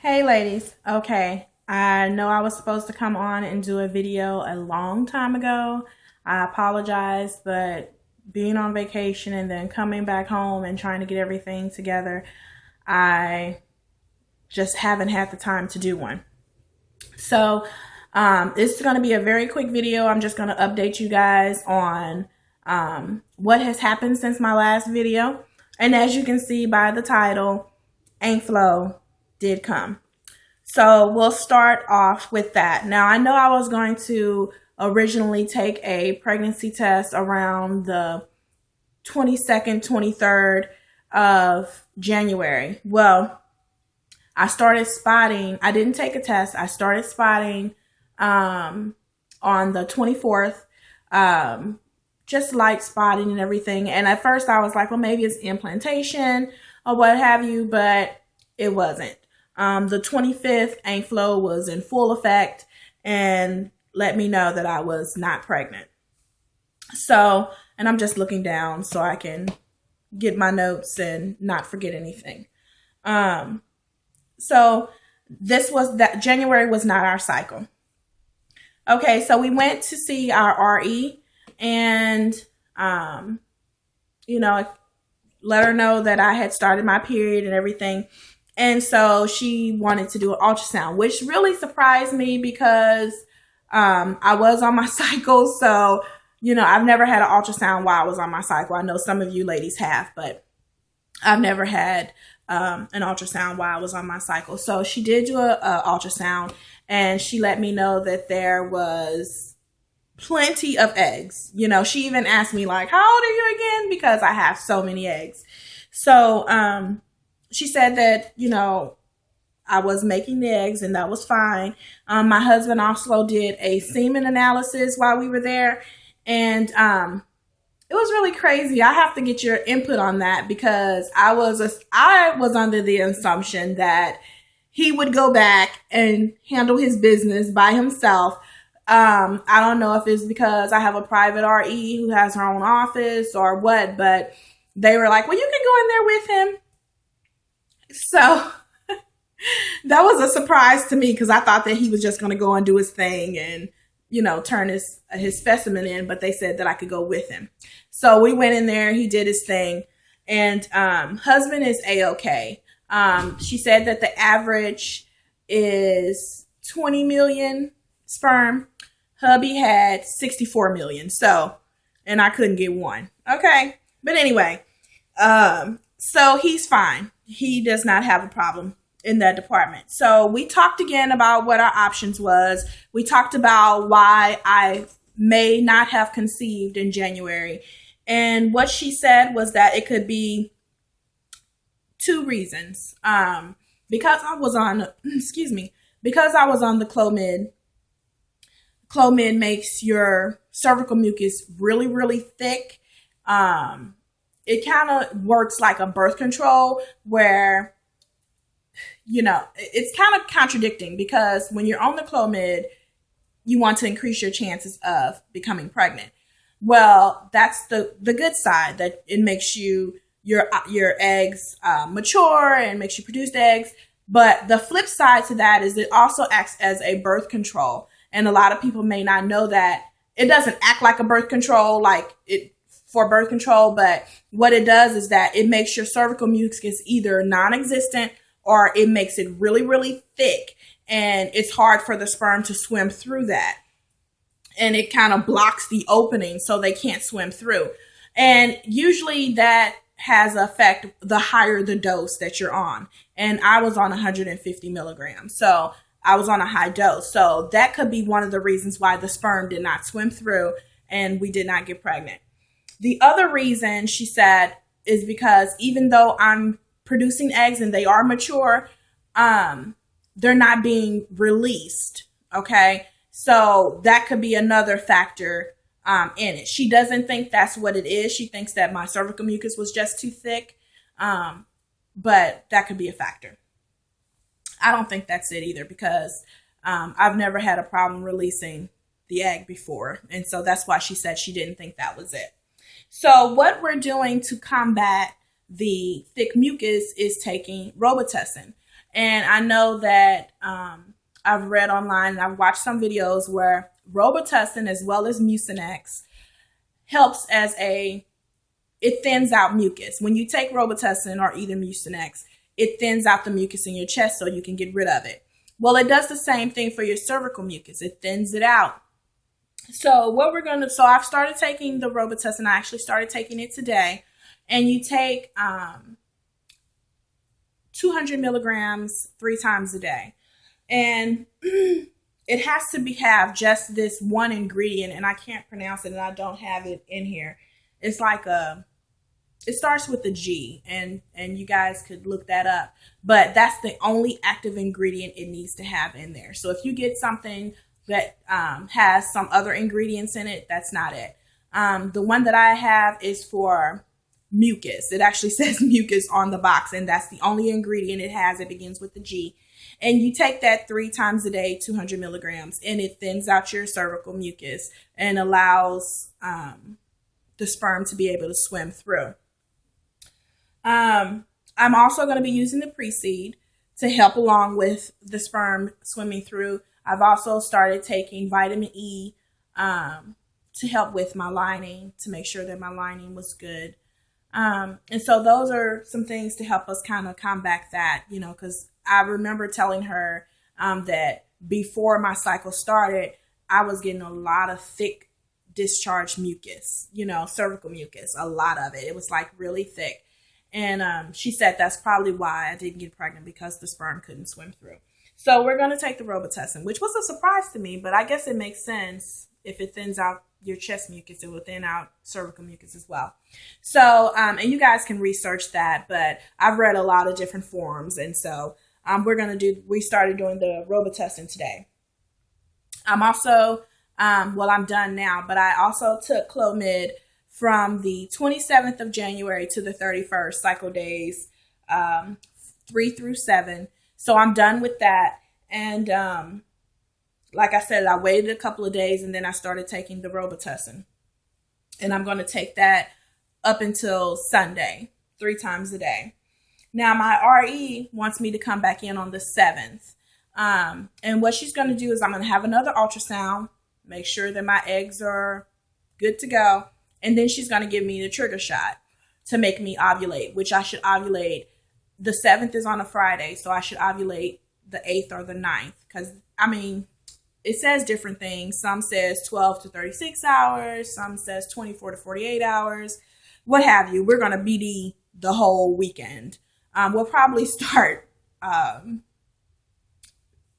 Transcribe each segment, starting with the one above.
Hey ladies, okay, I know I was supposed to come on and do a video a long time ago. I apologize, but being on vacation and then coming back home and trying to get everything together, I just haven't had the time to do one. So this is going to be a very quick video. I'm just going to update you guys on what has happened since my last video. And as you can see by the title, Ain't Flow did come. So we'll start off with that. Now, I know I was going to originally take a pregnancy test around the 22nd, 23rd of January. Well, I started spotting. I didn't take a test. I started spotting on the 24th, just light spotting and everything. And at first I was like, well, maybe it's implantation or what have you, but it wasn't. The 25th, Ain't Flow was in full effect and let me know that I was not pregnant. So, and I'm just looking down so I can get my notes and not forget anything. So this was that January was not our cycle. Okay, so we went to see our RE and, let her know that I had started my period and everything. And so she wanted to do an ultrasound, which really surprised me because I was on my cycle. So, I've never had an ultrasound while I was on my cycle. I know some of you ladies have, but I've never had an ultrasound while I was on my cycle. So she did do a ultrasound and she let me know that there was plenty of eggs. She even asked me like, how old are you again? Because I have so many eggs. So, she said that, I was making the eggs and that was fine. My husband also did a semen analysis while we were there. And it was really crazy. I have to get your input on that because I was under the assumption that he would go back and handle his business by himself. I don't know if it's because I have a private RE who has her own office or what, but they were like, well, you can go in there with him. So that was a surprise to me because I thought that he was just going to go and do his thing and, turn his specimen in. But they said that I could go with him. So we went in there. He did his thing. And husband is A-okay. She said that the average is 20 million sperm. Hubby had 64 million. So, and I couldn't get one. Okay. But anyway, so he's fine. He does not have a problem in that department. So we talked again about what our options was. We talked about why I may not have conceived in January. And what she said was that it could be two reasons. Because I was on, because I was on the Clomid. Clomid makes your cervical mucus really, really thick. It kind of works like a birth control where, it's kind of contradicting because when you're on the Clomid, you want to increase your chances of becoming pregnant. Well, that's the good side, that it makes your eggs mature and makes you produce eggs. But the flip side to that is it also acts as a birth control. And a lot of people may not know that it doesn't act like a birth control, for birth control, but what it does is that it makes your cervical mucus either non-existent or it makes it really, really thick. And it's hard for the sperm to swim through that. And it kind of blocks the opening so they can't swim through. And usually that has an effect the higher the dose that you're on. And I was on 150 milligrams. So I was on a high dose. So that could be one of the reasons why the sperm did not swim through and we did not get pregnant. The other reason, she said, is because even though I'm producing eggs and they are mature, they're not being released. Okay. So that could be another factor in it. She doesn't think that's what it is. She thinks that my cervical mucus was just too thick. But that could be a factor. I don't think that's it either because I've never had a problem releasing the egg before. And so that's why she said she didn't think that was it. So what we're doing to combat the thick mucus is taking Robitussin. And I know that I've read online and I've watched some videos where Robitussin as well as Mucinex helps as it thins out mucus. When you take Robitussin or either Mucinex, it thins out the mucus in your chest so you can get rid of it. Well, it does the same thing for your cervical mucus. It thins it out. So I've started taking the Robitussin. I actually started taking it today. And you take 200 milligrams 3 times a day. And it has to have just this one ingredient, and I can't pronounce it, and I don't have it in here. It's like it starts with a G, and you guys could look that up. But that's the only active ingredient it needs to have in there. So if you get something that has some other ingredients in it, that's not it. The one that I have is for mucus. It actually says mucus on the box, and that's the only ingredient it has. It begins with the G. And you take that 3 times a day, 200 milligrams, and it thins out your cervical mucus and allows the sperm to be able to swim through. I'm also going to be using the pre-seed to help along with the sperm swimming through. I've also started taking vitamin E to help with my lining, to make sure that my lining was good. And so those are some things to help us kind of combat that, because I remember telling her that before my cycle started, I was getting a lot of thick discharged mucus, cervical mucus, a lot of it. It was like really thick. And she said that's probably why I didn't get pregnant, because the sperm couldn't swim through. So we're going to take the Robitussin, which was a surprise to me, but I guess it makes sense. If it thins out your chest mucus, it will thin out cervical mucus as well. So, and you guys can research that, but I've read a lot of different forums. And so we started doing the Robitussin today. I'm also, I'm done now, but I also took Clomid from the 27th of January to the 31st, cycle days 3 through 7. So I'm done with that. And like I said, I waited a couple of days and then I started taking the Robitussin. And I'm going to take that up until Sunday, 3 times a day. Now, my RE wants me to come back in on the 7th. And what she's going to do is I'm going to have another ultrasound, make sure that my eggs are good to go. And then she's going to give me the trigger shot to make me ovulate, which I should ovulate. The 7th is on a Friday, so I should ovulate the 8th or the 9th. Because, it says different things. Some says 12 to 36 hours. Some says 24 to 48 hours. What have you. We're going to BD the whole weekend. We'll probably start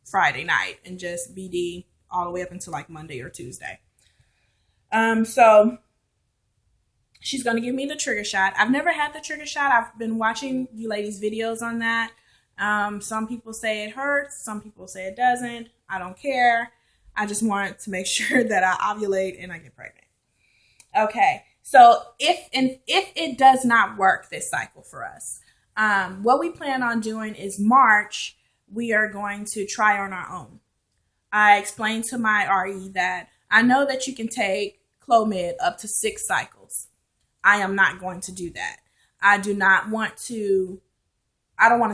Friday night and just BD all the way up until like Monday or Tuesday. So she's going to give me the trigger shot. I've never had the trigger shot. I've been watching you ladies' videos on that. Some people say it hurts. Some people say it doesn't. I don't care. I just want to make sure that I ovulate and I get pregnant. Okay. So if it does not work this cycle for us, what we plan on doing is March, we are going to try on our own. I explained to my RE that I know that you can take Clomid up to 6 cycles. I am not going to do that. I don't want to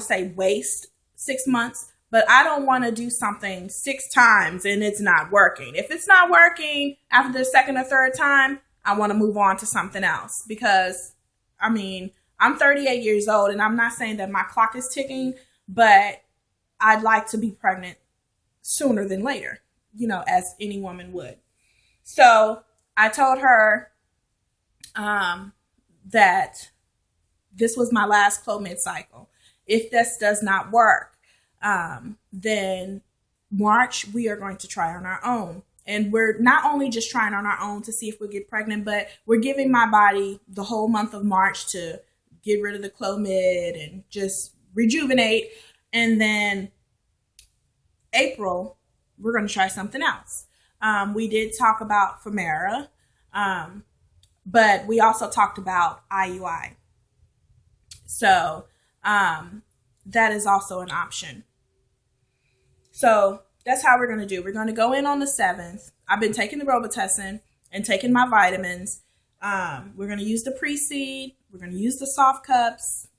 say waste 6 months, but I don't want to do something 6 times and it's not working. If it's not working after the 2nd or 3rd time, I want to move on to something else, because I'm 38 years old and I'm not saying that my clock is ticking, but I'd like to be pregnant sooner than later, as any woman would. So I told her that this was my last Clomid cycle. If this does not work, then March, we are going to try on our own. And we're not only just trying on our own to see if we'll get pregnant, but we're giving my body the whole month of March to get rid of the Clomid and just rejuvenate. And then April, we're going to try something else. We did talk about Femera, but we also talked about IUI. So that is also an option. So that's how we're going to do. We're going to go in on the 7th. I've been taking the Robitussin and taking my vitamins. We're going to use the pre-seed. We're going to use the soft cups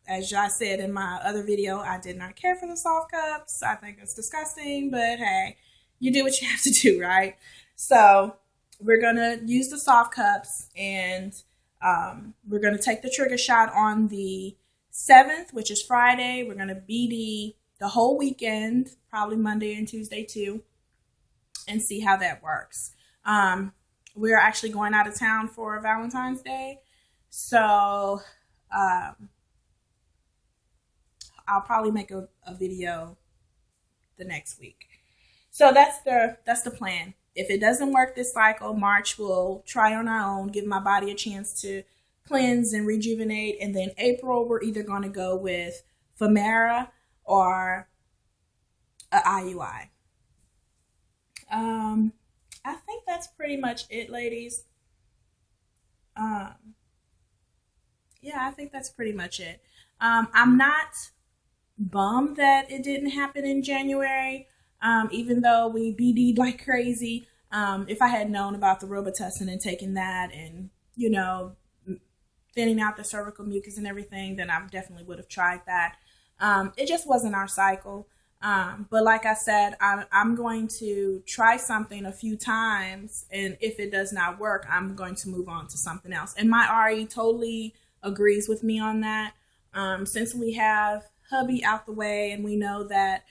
as I said in my other video, I did not care for the soft cups. I think it's disgusting, but hey, you do what you have to do, right? So we're going to use the soft cups, and we're going to take the trigger shot on the 7th, which is Friday. We're going to BD the whole weekend, probably Monday and Tuesday too, and see how that works. We're actually going out of town for Valentine's Day, so I'll probably make a video the next week. So that's the plan. If it doesn't work this cycle, March we'll try on our own, give my body a chance to cleanse and rejuvenate, and then April we're either going to go with Femera or a IUI. I think that's pretty much it, ladies. Yeah, I think that's pretty much it. I'm not bummed that it didn't happen in January, even though we BD'd like crazy. If I had known about the Robitussin and taken that and, you know, thinning out the cervical mucus and everything, then I definitely would have tried that. It just wasn't our cycle. But like I said, I'm going to try something a few times, and if it does not work, I'm going to move on to something else. And my RE totally agrees with me on that. Since we have hubby out the way and we know that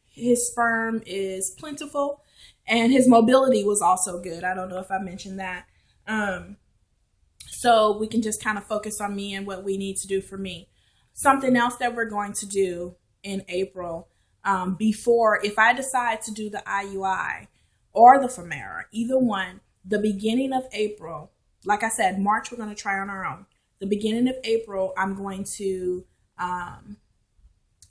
his sperm is plentiful and his mobility was also good. I don't know if I mentioned that. So we can just kind of focus on me and what we need to do for me. Something else that we're going to do in April, before, if I decide to do the IUI or the Femera, either one, the beginning of April, like I said, March we're going to try on our own. The beginning of April, I'm going to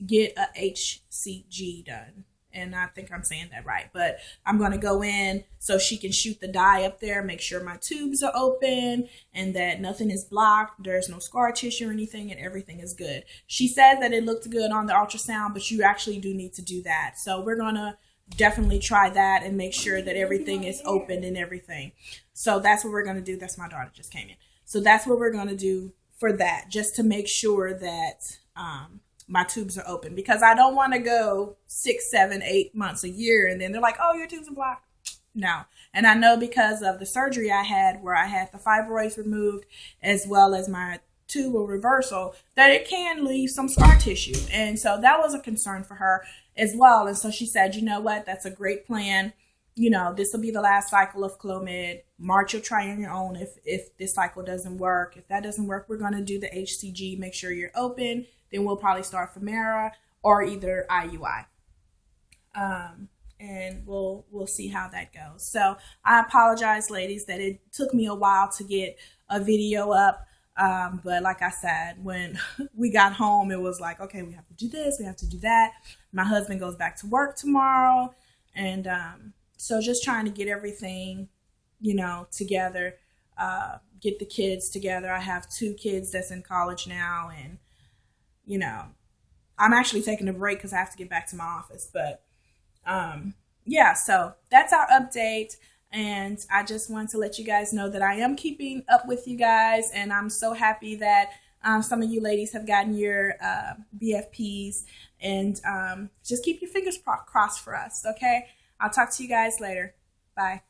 get a HCG done. And I think I'm saying that right. But I'm going to go in so she can shoot the dye up there, make sure my tubes are open and that nothing is blocked. There's no scar tissue or anything, and everything is good. She said that it looked good on the ultrasound, but you actually do need to do that. So we're going to definitely try that and make sure that everything is open and everything. So that's what we're going to do. That's my daughter just came in. So that's what we're going to do for that, just to make sure that my tubes are open, because I don't want to go 6, 7, 8 months, a year, and then they're like, oh, your tubes are blocked. No. And I know because of the surgery I had where I had the fibroids removed as well as my tubal reversal, that it can leave some scar tissue. And so that was a concern for her as well. And so she said, you know what, that's a great plan. You know, this will be the last cycle of Clomid. March, you'll try on your own if this cycle doesn't work. If that doesn't work, we're going to do the HCG, make sure you're open. Then we'll probably start Femera or either IUI. And we'll see how that goes. So I apologize, ladies, that it took me a while to get a video up. But like I said, when we got home, it was like, okay, we have to do this, we have to do that. My husband goes back to work tomorrow. And so just trying to get everything, you know, together, get the kids together. I have 2 kids that's in college now, and you know, I'm actually taking a break because I have to get back to my office. But yeah, so that's our update. And I just wanted to let you guys know that I am keeping up with you guys. And I'm so happy that some of you ladies have gotten your BFPs. And just keep your fingers crossed for us, okay? I'll talk to you guys later. Bye.